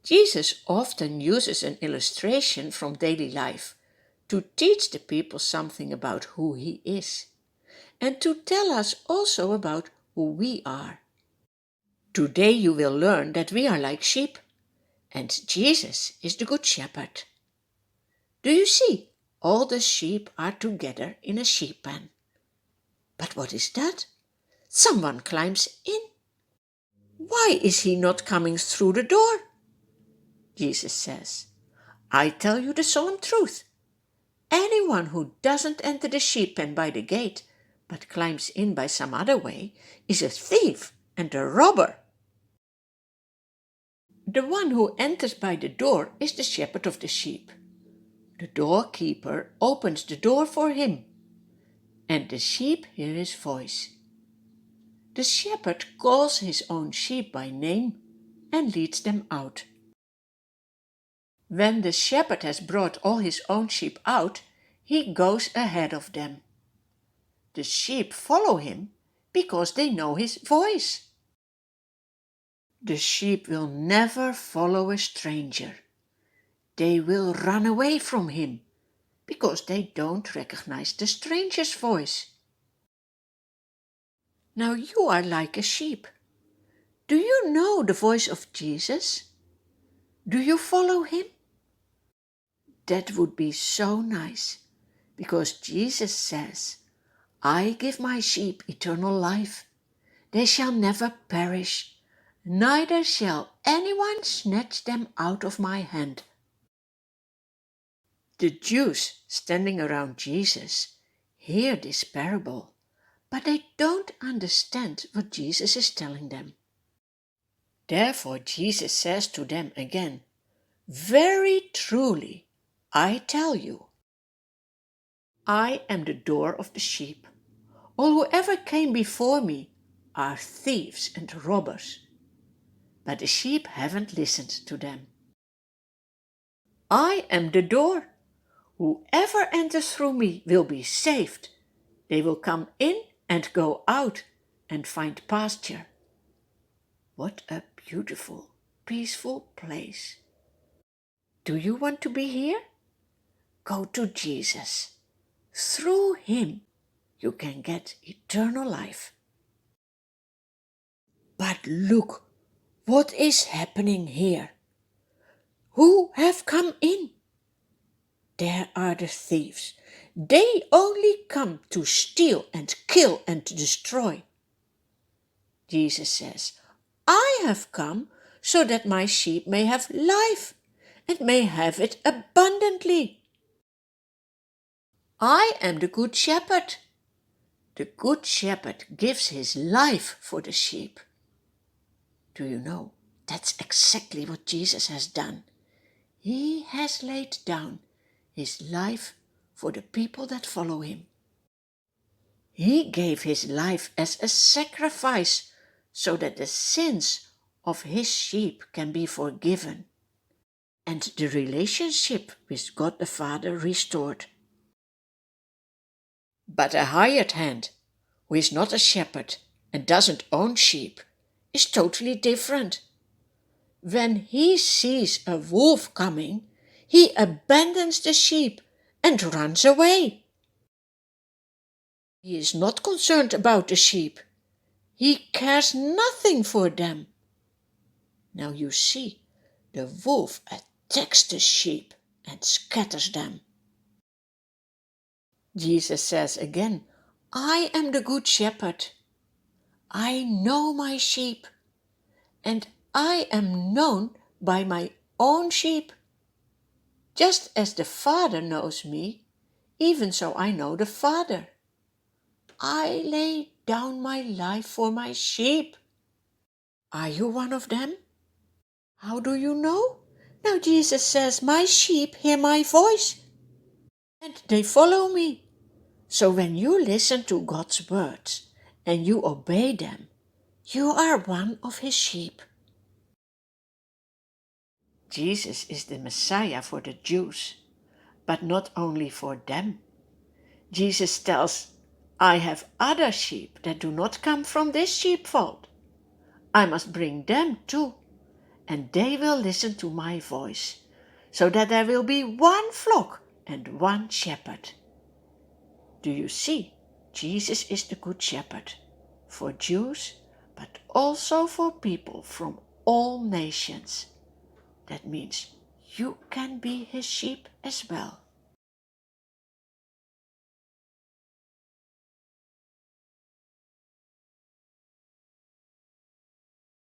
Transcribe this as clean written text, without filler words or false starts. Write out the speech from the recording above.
Jesus often uses an illustration from daily life to teach the people something about who he is and to tell us also about who we are. Today you will learn that we are like sheep and Jesus is the good shepherd. Do you see? All the sheep are together in a sheep pen. But what is that? Someone climbs in. Why is he not coming through the door? Jesus says, I tell you the solemn truth. Anyone who doesn't enter the sheep pen by the gate, but climbs in by some other way, is a thief and a robber. The one who enters by the door is the shepherd of the sheep. The doorkeeper opens the door for him, and the sheep hear his voice. The shepherd calls his own sheep by name and leads them out. When the shepherd has brought all his own sheep out, he goes ahead of them. The sheep follow him because they know his voice. The sheep will never follow a stranger. They will run away from him because they don't recognize the stranger's voice. Now you are like a sheep. Do you know the voice of Jesus? Do you follow him? That would be so nice, because Jesus says, I give my sheep eternal life. They shall never perish, neither shall anyone snatch them out of my hand. The Jews standing around Jesus hear this parable, but they don't understand what Jesus is telling them. Therefore Jesus says to them again, Very truly, I tell you, I am the door of the sheep. All who ever came before me are thieves and robbers, but the sheep haven't listened to them. I am the door. Whoever enters through me will be saved. They will come in and go out and find pasture. What a beautiful, peaceful place. Do you want to be here? Go to Jesus. Through him, you can get eternal life. But look, what is happening here? Who have come in? There are the thieves. They only come to steal and kill and destroy. Jesus says, I have come so that my sheep may have life and may have it abundantly. I am the good shepherd. The good shepherd gives his life for the sheep. Do you know, that's exactly what Jesus has done. He has laid down his life for the people that follow him. He gave his life as a sacrifice so that the sins of his sheep can be forgiven and the relationship with God the Father restored. But a hired hand, who is not a shepherd and doesn't own sheep, is totally different. When he sees a wolf coming, he abandons the sheep and runs away. He is not concerned about the sheep. He cares nothing for them. Now you see, the wolf attacks the sheep and scatters them. Jesus says again, I am the good shepherd. I know my sheep, and I am known by my own sheep. Just as the Father knows me, even so I know the Father. I lay down my life for my sheep. Are you one of them? How do you know? Now Jesus says, my sheep hear my voice, and they follow me. So when you listen to God's words and you obey them, you are one of his sheep. Jesus is the Messiah for the Jews, but not only for them. Jesus tells, I have other sheep that do not come from this sheepfold. I must bring them too, and they will listen to my voice, so that there will be one flock and one shepherd. Do you see? Jesus is the Good Shepherd, for Jews, but also for people from all nations. That means you can be his sheep as well.